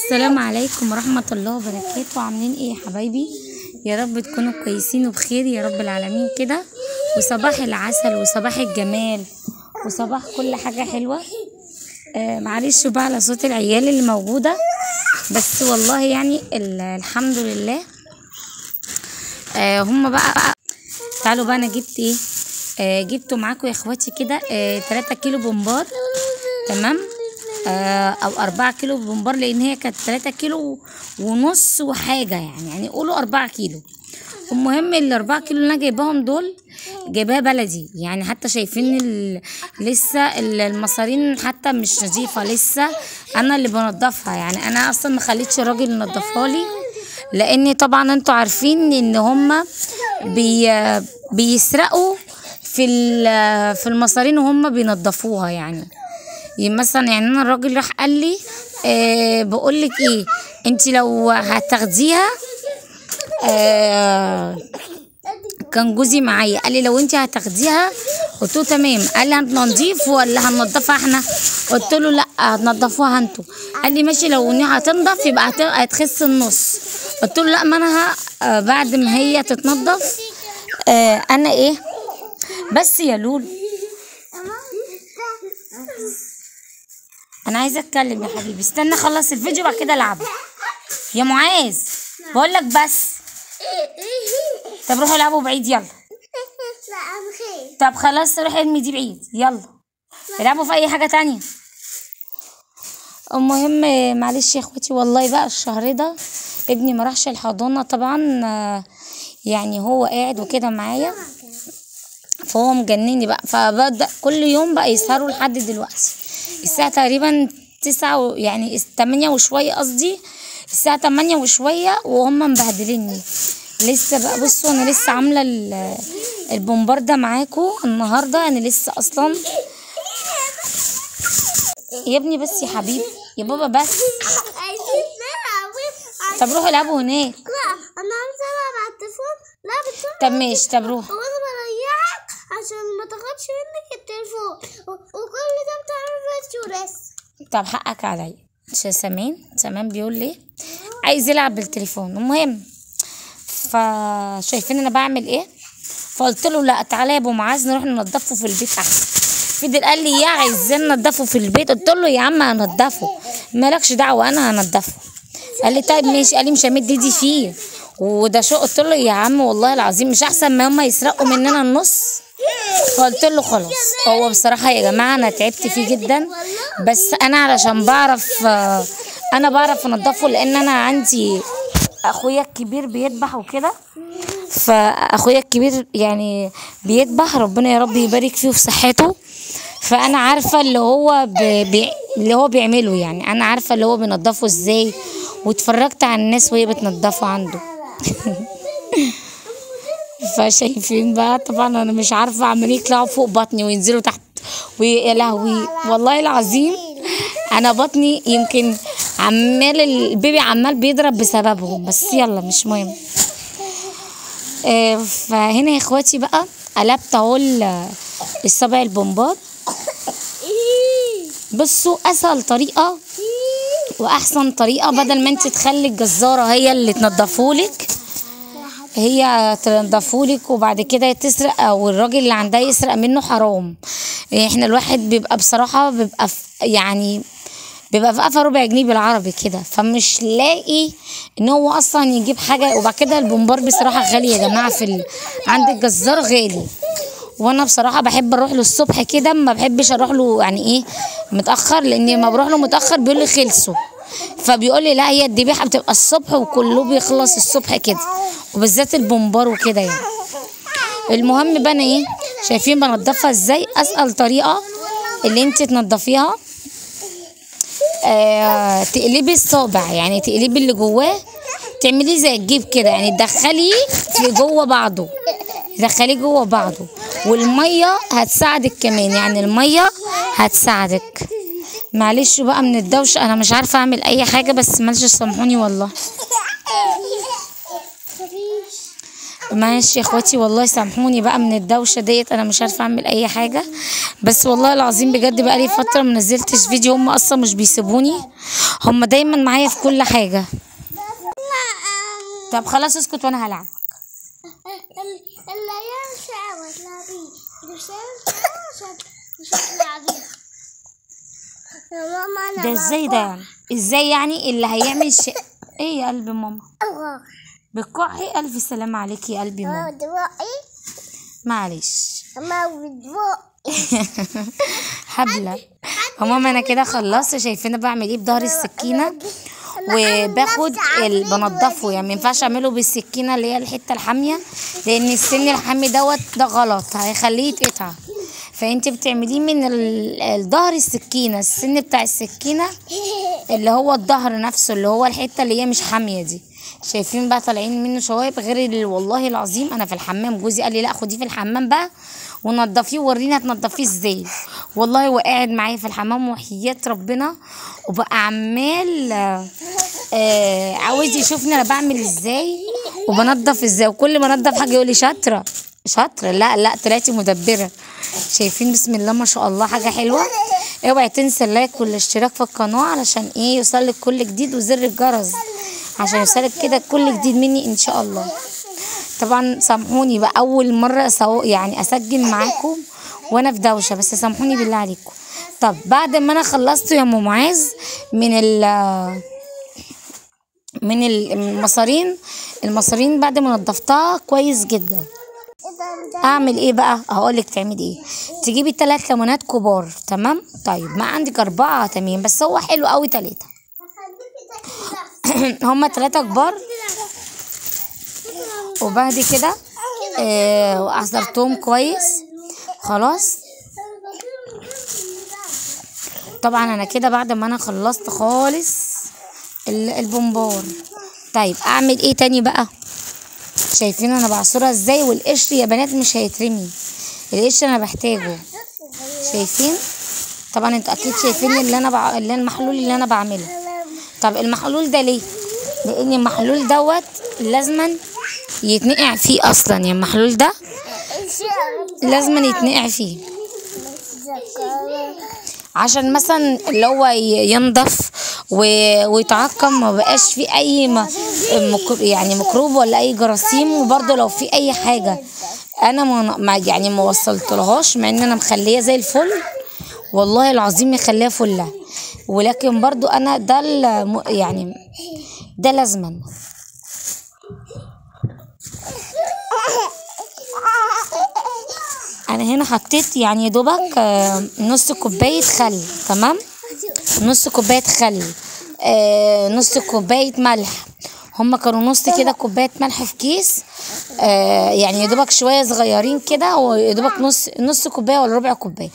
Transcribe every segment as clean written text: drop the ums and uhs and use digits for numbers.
السلام عليكم ورحمة الله وبركاته. عاملين ايه يا حبايبي؟ يا رب تكونوا كويسين وبخير يا رب العالمين كده، وصباح العسل وصباح الجمال وصباح كل حاجة حلوة. معلش بقى على صوت العيال اللي موجودة، بس والله يعني الحمد لله. هما بقى تعالوا بقى، انا جبت ايه؟ جبته معاكم يا اخواتي كده 3 كيلو بومبار، تمام؟ او 4 كيلو بومبار، لان هي كانت 3 كيلو ونص وحاجه، يعني قولوا 4 كيلو. المهم ال4 كيلو اللي انا جايباهم دول جايباها بلدي، يعني حتى شايفين لسه المصارين حتى مش نظيفه، لسه انا اللي بنضفها. يعني انا اصلا ما خليتش الراجل ينضفها لي، لان طبعا انتوا عارفين ان هما بيسرقوا في المصارين وهم بينضفوها. يعني مثلا يعني انا الراجل راح قال لي بقول لك ايه، انت لو هتاخديها كان جوزي معايا قال لي لو انت هتاخديها، قلت له تمام. قال لي هنضيف ولا هننضفها احنا؟ قلت له لا هتنضفوها انتوا. قال لي ماشي، لو هتنضف يبقى هتخس النص. قلت له لا، ما انا بعد ما هي تتنضف انا ايه بس يا لولو، انا عايزه اتكلم يا حبيبي. استنى اخلص الفيديو بعد كده العب يا معاذ، بقول لك بس. طب روحوا العبوا بعيد يلا. طب خلاص روح ارمي دي بعيد، يلا العبوا في اي حاجه تانية. المهم معلش يا اخواتي، والله بقى الشهر ده ابني ما راحش الحضانه طبعا، يعني هو قاعد وكده معايا، فهو مجنني بقى. فبدأ كل يوم بقى يسهروا لحد دلوقتي الساعة تقريبا 9 يعني 8 وشوية، قصدي الساعة 8 وشوية، وهم مبهدليني لسه بقى. بصوا انا لسه عاملة البومبار ده معاكم النهاردة، انا لسه اصلا. يا ابني بس يا حبيبي، يا بابا بس. طب روحوا العبوا هناك. لا انا عايزه العب على التليفون. لا بتقول طب ماشي، طب روح. وانا بريحك عشان ما تاخدش منك التليفون، وكل ده بتعمل بس ورس. طب حقك عليا. سمان بيقول لي عايز يلعب بالتليفون. المهم فشايفين انا بعمل ايه، فقلت له لا تعالى يا ابو معاذ نروح ننضفه في البيت احسن. فضل قال لي يا عايزين ننضفه في البيت، قلت له يا عم هنضفه مالكش دعوه انا هنضفه. قال لي طيب ماشي، قال لي مش همد ايدي فيه وده شو. قلت له يا عم والله العظيم مش احسن ما هم يسرقوا مننا النص؟ فقلت له خلاص. هو بصراحه يا جماعه انا تعبت فيه جدا، بس انا علشان بعرف انضفه، لان انا عندي اخويا الكبير بيذبح وكده، فاخويا الكبير يعني بيذبح، ربنا يا رب يبارك فيه وفي صحته. فانا عارفه اللي هو بيعمله، يعني انا عارفه اللي هو بينضفه ازاي، واتفرجت على الناس وهي بتنضفه عنده. فشايفين بقى طبعا انا مش عارفه عمالين يطلعوا فوق بطني وينزلوا تحت، ويا لهوي والله العظيم انا بطني يمكن عمال البيبي عمال بيضرب بسببهم، بس يلا مش مهم. فهنا يا اخواتي بقى قلبت اهو الصبع البومبار. بصوا اسهل طريقه واحسن طريقه، بدل ما انت تخلي الجزاره هي اللي تنضفهولك، هي تنضفهولك وبعد كده تسرق، او الراجل اللي عندها يسرق منه، حرام. احنا الواحد بيبقى بصراحه بيبقى في قفا ربع جنيه بالعربي كده، فمش لاقي ان هو اصلا يجيب حاجه. وبعد كده البومبار بصراحه غالي يا جماعه، عند الجزار غالي، وانا بصراحه بحب اروح له الصبح كده، ما بحبش اروح له يعني ايه متاخر، لان ما بروح له متاخر بيقول لي خلصوا، فبيقول لي لا هي الذبيحه بتبقى الصبح وكله بيخلص الصبح كده، وبالذات البومبار وكده يعني. المهم بقى انا ايه، شايفين بنضفها ازاي؟ اسهل طريقه اللي انت تنضفيها تقلبي الصابع، يعني تقلبي اللي جواه، تعمليه زي الجيب كده، يعني تدخليه في جوه بعضه، تدخليه جوه بعضه، والميه هتساعدك كمان، يعني الميه هتساعدك. معلش بقى من الدوشه، انا مش عارفه اعمل اي حاجه، بس معلش سامحوني والله. ماشي يا اخواتي، والله سامحوني بقى من الدوشه ديت، انا مش عارفه اعمل اي حاجه. بس والله العظيم بجد بقى لي فتره ما نزلتش فيديو، هم اصلا مش بيسيبوني، هم دايما معايا في كل حاجه. طب خلاص اسكت وانا هلعب. ده ازاي ده يعني؟ ازاي يعني اللي هيعمل شيء؟ ايه يا قلب ماما بتكحي؟ الف سلامة عليكي يا قلبي ماما. معلش حبلة. ماما انا كده خلصت، شايفين بعمل ايه بظهر السكينة، وباخد بنضفه، يعني ما ينفعش اعمله بالسكينة اللي هي الحتة الحامية، لان السن الحامي ده غلط هيخليه يتقطع. فانت بتعمليه من الظهر السكينة، السن بتاع السكينة اللي هو الظهر نفسه، اللي هو الحتة اللي هي مش حامية دي. شايفين بقى طالعين منه شوايب، غير والله العظيم انا في الحمام جوزي قال لي لا خديه في الحمام بقى ونضفيه وورينا هتنضفيه ازاي. والله هو قاعد معايا في الحمام وحياة ربنا، وبقى عمال عاوز يشوفني انا بعمل ازاي وبنضف ازاي، وكل ما انضف حاجه يقول لي شاطره شاطره. لا طلعتي مدبره. شايفين بسم الله ما شاء الله حاجه حلوه. اوعي تنسى اللايك والاشتراك في القناه علشان ايه يوصلك كل جديد، وزر الجرس عشان يوصلك كده كل جديد مني ان شاء الله. طبعا سامحوني بقى اول مره يعني اسجل معاكم وانا في دوشه، بس سامحوني بالله عليكم. طب بعد ما انا خلصت يا ام معاذ من المصارين بعد ما نضفتها كويس جدا، اعمل ايه بقى؟ هقولك تعملي ايه. تجيبي 3 ليمونات كبار، تمام؟ طيب ما عندك 4 تمام، بس هو حلو قوي 3 هما 3 كبار. وبعد كده عصرتهم كويس خلاص. طبعا انا كده بعد ما انا خلصت خالص البونبور. طيب اعمل ايه تاني بقى؟ شايفين انا بعصرها ازاي؟ والقشر يا بنات مش هيترمي، القشر انا بحتاجه. شايفين؟ طبعا انتوا اكيد شايفين اللي المحلول اللي انا بعمله. طب المحلول ده ليه؟ لان المحلول دوت لازما يتنقع فيه اصلا، يعني المحلول ده لازما يتنقع فيه عشان مثلا اللي هو ينضف ويتعقم، ما بقاش فيه اي يعني ميكروب ولا اي جراثيم. وبرده لو في اي حاجه انا ما وصلتلهاش، مع ان انا مخليه زي الفل والله العظيم مخليها فله، ولكن برضو انا ده يعني ده لازما. انا هنا حطيت يعني دوبك نص كوبايه خل، تمام؟ نص كوبايه خل، نص كوبايه ملح. هما كانوا نص كده كوبايه ملح في كيس، يعني يدوبك شويه صغيرين كده، ويدوبك نص كوبايه ولا ربع كوبايه.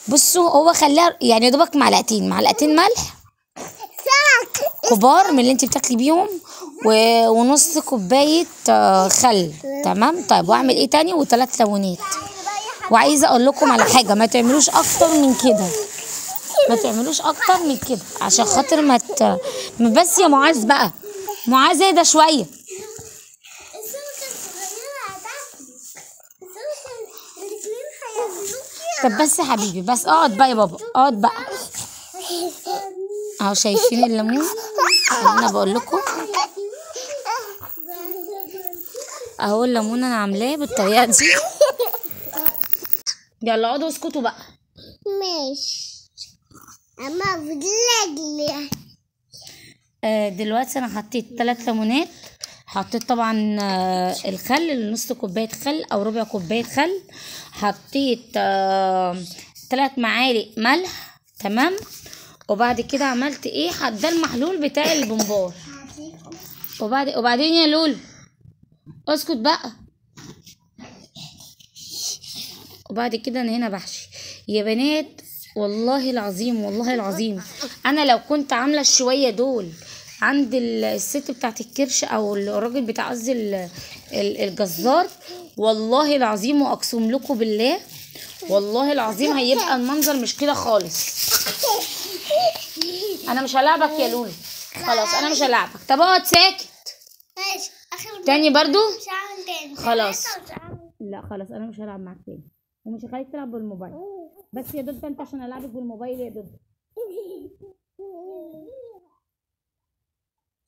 بصوا هو خلاها يعني يدوبك معلقتين ملح كبار من اللي انت بتاكلي بيهم، ونص كوبايه خل، تمام؟ طيب واعمل ايه تاني؟ و3 ليمونات. وعايزه اقول لكم على حاجه، ما تعملوش اكتر من كده، ما تعملوش اكتر من كده عشان خاطر بس يا معاذ بقى، معاذ اهدى شويه. طب بس يا حبيبي بس اقعد بقى يا بابا، اقعد بقى اهو. شايفين الليمون اللي انا بقول لكم اهو؟ الليمون انا عاملاه بالطريقه دي. يلا اقعدوا اسكتوا بقى. ماشي اما بجلجلي. دلوقتي انا حطيت 3 ليمونات، حطيت طبعا الخل، نص كوبايه خل او ربع كوبايه خل، حطيت 3 معالق ملح، تمام؟ وبعد كده عملت ايه؟ ده المحلول بتاع البونبور. وبعدين يا لولو اسكت بقى. وبعد كده انا هنا بحشي يا بنات، والله العظيم انا لو كنت عامله الشويه دول عند الست بتاعت الكرش او الراجل بتاع قصدي الجزار، والله العظيم واقسم لكم بالله والله العظيم هيبقى المنظر مش كده خالص. انا مش هلعبك يا لولو، خلاص انا مش هلعبك. طب اقعد ساكت. ماشي اخر تاني برضو. مش هعمل خلاص لا خلاص انا مش هلعب معاك تاني ومش هخليك تلعب بالموبايل بس يا دود انت عشان العبك بالموبايل يا دود.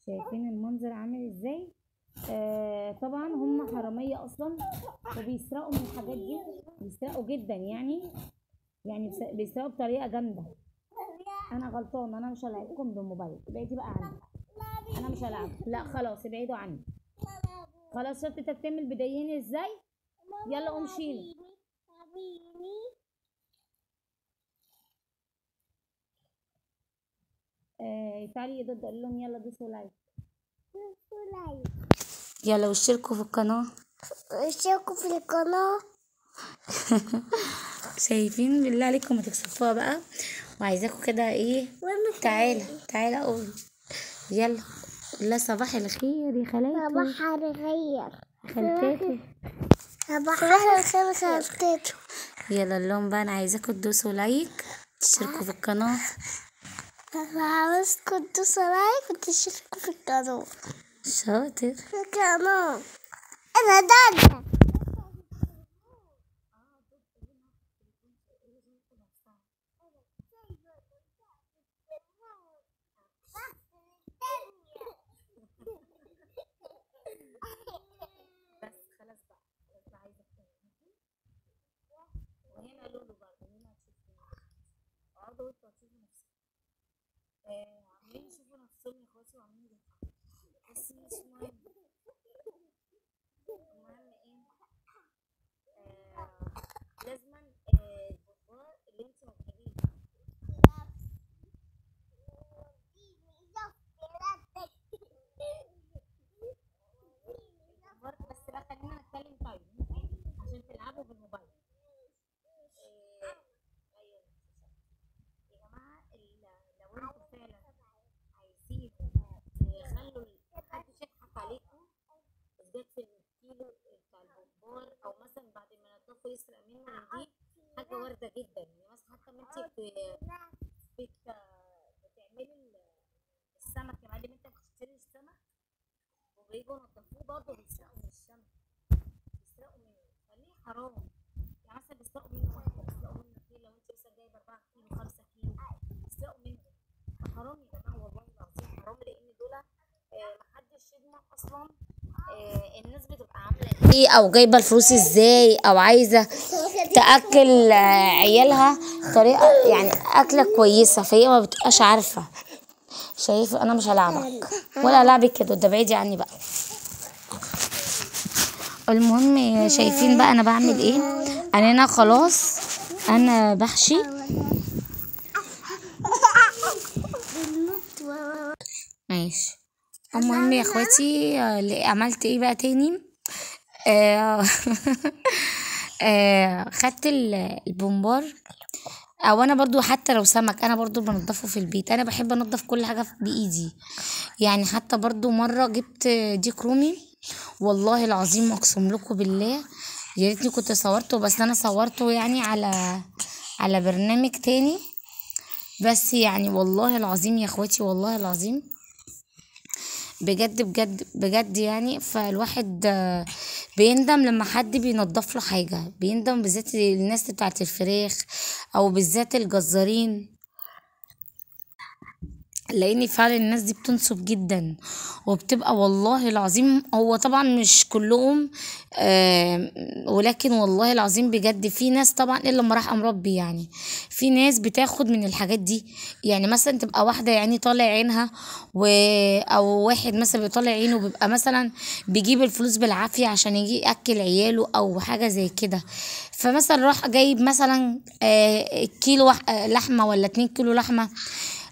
شايفين المنظر عامل ازاي؟ طبعا هم حرامية اصلا وبيسرقوا من الحاجات دي، بيسرقوا جدا يعني بيسرقوا بطريقة جامدة. انا غلطان، انا مش هلعبكم بالموبايل، ابعدي بقى عني، انا مش هلعب. لا خلاص ابعدوا عني. خلاص شفت انت بتعمل بدايين ازاي؟ يلا قوم شيل. تعالي يا دود اقول لهم يلا دوسوا لايك. يلا واشتركوا في القناة. شايفين؟ بالله عليكم ما تكسفوها بقى، وعايزاكم كده ايه. تعالى قول يلا. لا صباح الخير يا خالاتو. صباح الخير خالتاتو. صباح الخير خالتاتو. يلا اللهم بقى انا عايزاكم تدوسوا لايك، تشتركوا في القناة. عاوزكم تدوسوا لايك وتشتركوا في القناة. شاطر. في القناة. انا دادا. بس خلاص بقى عايزة وهنا لولو برضه هنا اقعدوا انتوا هتشوفوا نفسكم. عاملين يشوفوا نفسهم يا اخواتي وعاملين يضحكوا بس مش مهم. المهم ايه؟ لازما البخار اللي انت ما تجيبيه بس بقى خلينا نتكلم طيب عشان تلعبوا بالموبايل. ايوه يا جماعه لو انتوا فعلا عايزين تخلوا محدش يضحك عليكم بالذات في الكيلو بتاع البخار او مثلا بعد ما ينضفوا يسرق منه دي حاجه وارده جدا. يعني مثلا حتى ما انت بتعملي السمك يا معلم، انت بتشتري السمك وبيجوا ينضفوه برضه بيسرقوا من السمك، بيسرقوا منه فليه حرام؟ يعني مثلا بيسرقوا منه واحده، بيسرقوا منه كيلو، لو انت مثلا جايبه 4 كيلو 5 كيلو بيسرقوا منه. فحرام يا جماعه والله العظيم حرام، لان دول محدش يضمن اصلا الناس بتبقى عامله ايه او جايبه الفلوس ازاي او عايزه تاكل عيالها طريقه يعني اكله كويسه، فهي ما بتبقاش عارفه. شايف؟ انا مش هلعبك ولا العبك كده، ده بعيدي عني بقى. المهم شايفين بقى انا بعمل ايه؟ انا خلاص انا بحشي. ماشي. المهم يا اخواتي عملت ايه بقى تاني؟ خدت البومبار، او انا برضو حتى لو سمك انا برضو بنضفه في البيت. انا بحب انضف كل حاجه بايدي يعني. حتى برضو مره جبت ديك رومي والله العظيم اقسم لكم بالله يا ريتني كنت صورته، بس انا صورته يعني على برنامج تاني. بس يعني والله العظيم يا اخواتي والله العظيم بجد بجد بجد يعني. فالواحد بيندم لما حد بينضف له حاجة، بيندم بالذات الناس بتاعت الفراخ او بالذات الجزارين، لان فعلا الناس دي بتنصب جدا وبتبقى والله العظيم. هو طبعا مش كلهم ولكن والله العظيم بجد في ناس طبعا الا لما راح ربي يعني. في ناس بتاخد من الحاجات دي، يعني مثلا تبقى واحده يعني طالع عينها او واحد مثلا بيطلع عينه بيبقى مثلا بيجيب الفلوس بالعافيه عشان يجي ياكل عياله او حاجه زي كده. فمثلا راح جايب مثلا كيلو لحمه ولا 2 كيلو لحمه،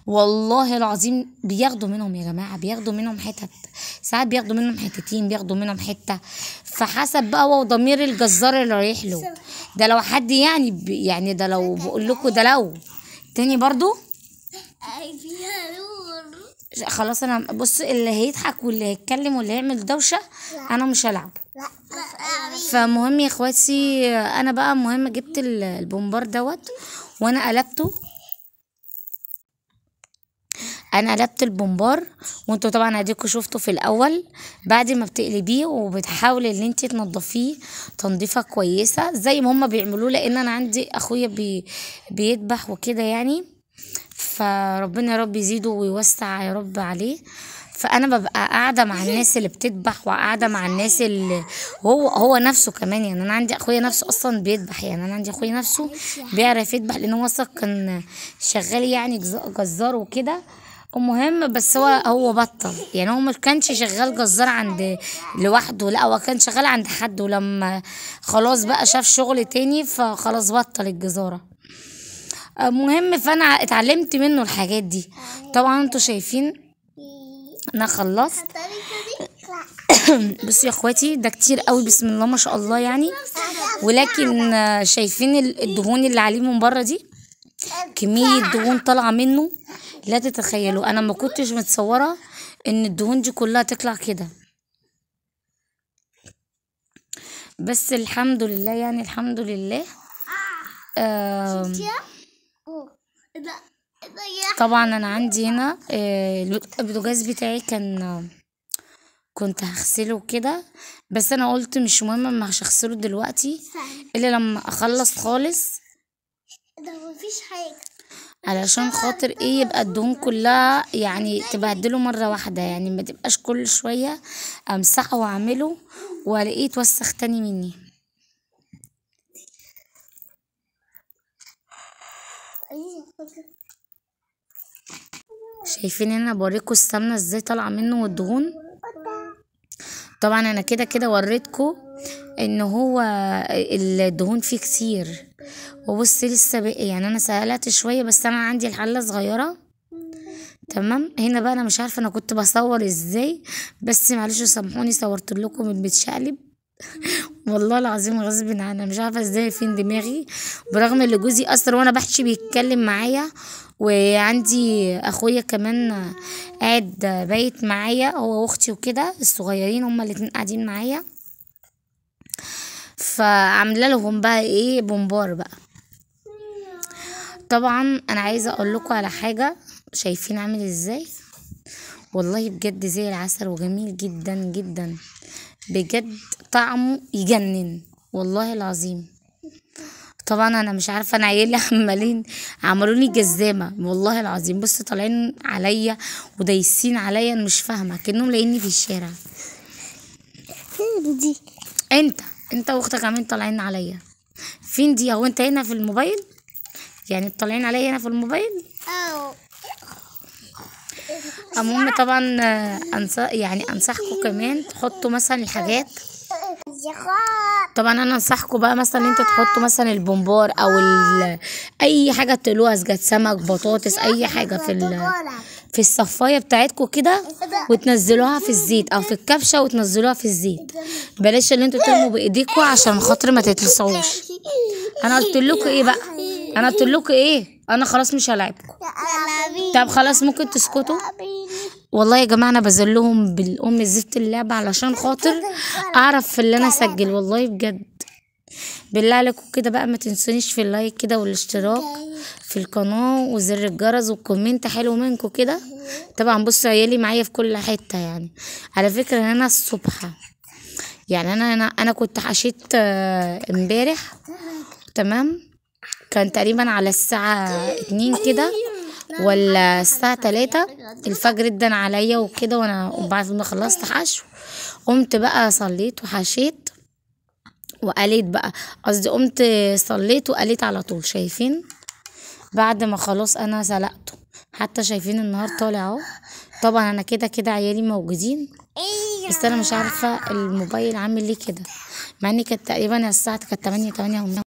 والله العظيم بياخدوا منهم يا جماعة، بياخدوا منهم حتت، ساعات بياخدوا منهم حتتين، بياخدوا منهم حتة. فحسب بقى هو ضمير الجزار اللي رايح له. ده لو حد يعني يعني ده لو بقول لكم ده لو تاني برضو خلاص. انا بص اللي هيضحك واللي هيتكلم واللي هيعمل دوشة انا مش هلعب. فمهم يا اخواتي انا بقى مهم جبت البومبار دوت وانا قلبته. انا قلبت البومبار، وانتوا طبعا اديكوا شفتوا في الاول. بعد ما بتقلبيه وبتحاولي ان انت تنضفيه تنظيفه كويسه زي ما هما بيعملوه، لان انا عندي اخويا بيذبح وكده يعني، فربنا يا رب يزيده ويوسع يا رب عليه. فانا ببقى قاعده مع الناس اللي بتذبح، وقاعده مع الناس اللي هو نفسه كمان يعني. انا عندي اخويا نفسه اصلا بيذبح يعني، انا عندي اخويا نفسه بيعرف يذبح، لان هو اصلا كان شغال يعني جزار وكده. المهم بس هو بطل يعني، هو ما كانش شغال جزار عند لوحده، لا هو كان شغال عند حد، ولما خلاص بقى شاف شغل تاني فخلاص بطل الجزارة. مهم فانا اتعلمت منه الحاجات دي. طبعا انتوا شايفين انا خلصت. بصوا يا اخواتي ده كتير قوي بسم الله ما شاء الله يعني، ولكن شايفين الدهون اللي عليه من بره دي، كمية دهون طالعة منه لا تتخيلوا. انا ما كنتش متصورة ان الدهون دي كلها تطلع كده، بس الحمد لله يعني الحمد لله. طبعا انا عندي هنا البوتاجاز بتاعي كنت هغسله كده، بس انا قلت مش مهم، ما هغسله دلوقتي الا لما اخلص خالص، مفيش حاجة علشان خاطر ايه يبقى الدهون كلها يعني تبهدله مرة واحدة يعني، ما تبقاش كل شوية امسحه واعمله والاقيه اتوسخ تاني مني. شايفين هنا بوريكم السمنة ازاي طالعة منه والدهون. طبعا انا كده وريتكم ان هو الدهون فيه كتير، وبص لسه بقى يعني انا سألت شوية، بس انا عندي الحلة صغيرة تمام. هنا بقى انا مش عارفة انا كنت بصور ازاي، بس معلش سامحوني صورت لكم المتشقلب والله العظيم غصب عني، انا مش عارفة ازاي فين دماغي، برغم اللي جوزي اثر وانا بحكي بيتكلم معايا، وعندي اخويا كمان قاعد بايت معايا هو واختي وكده الصغيرين، هما الاتنين قاعدين معايا، فعامله لهم بقى ايه بومبار بقى. طبعا انا عايزه اقول لكم على حاجه، شايفين عامل ازاي؟ والله بجد زي العسل وجميل جدا جدا بجد، طعمه يجنن والله العظيم. طبعا انا مش عارفه انا عيالي عملوني جزامه والله العظيم. بص طالعين عليا ودايسين عليا، انا مش فاهمه كانهم لاقيني في الشارع. فين دي؟ انت واختك عاملين طالعين عليا. فين دي؟ هو انت هنا في الموبايل يعني طالعين عليا هنا في الموبايل؟ المهم طبعا انصحكم كمان تحطوا مثلا الحاجات. طبعا انا انصحكم بقى مثلا انتوا تحطوا مثلا البومبار او اي حاجه تقلوها، سجاد سمك بطاطس اي حاجه في الصفايه بتاعتكم كده، وتنزلوها في الزيت او في الكبشه وتنزلوها في الزيت. بلاش اللي انتوا ترموا بايديكم عشان خاطر ما تتلسعوش. انا قلت لكم ايه بقى؟ انا خلاص مش هلاعبكم. طب خلاص ممكن تسكتوا؟ والله يا جماعه انا بذلهم بالام زفت اللعبه علشان خاطر اعرف في اللي انا اسجل، والله بجد. بالله عليكم كده بقى ما تنسونيش في اللايك كده والاشتراك في القناه وزر الجرس والكومنت حلو منكم كده. طبعا بصوا عيالي معايا في كل حته يعني. على فكره ان انا الصبح يعني انا كنت حشيت امبارح تمام، كان تقريبا على الساعه 2 كده ولا الساعة 3 الفجر ادن عليا وكده، وبعد ما خلصت حشو قمت بقى صليت وحشيت وقليت بقى، قصدي قمت صليت وقليت على طول. شايفين بعد ما خلاص انا سلقته، حتى شايفين النهار طالع اهو. طبعا انا كده عيالي موجودين، بس انا مش عارفة الموبايل عامل ليه كده، مع اني كانت تقريبا الساعة كانت 8 ونص.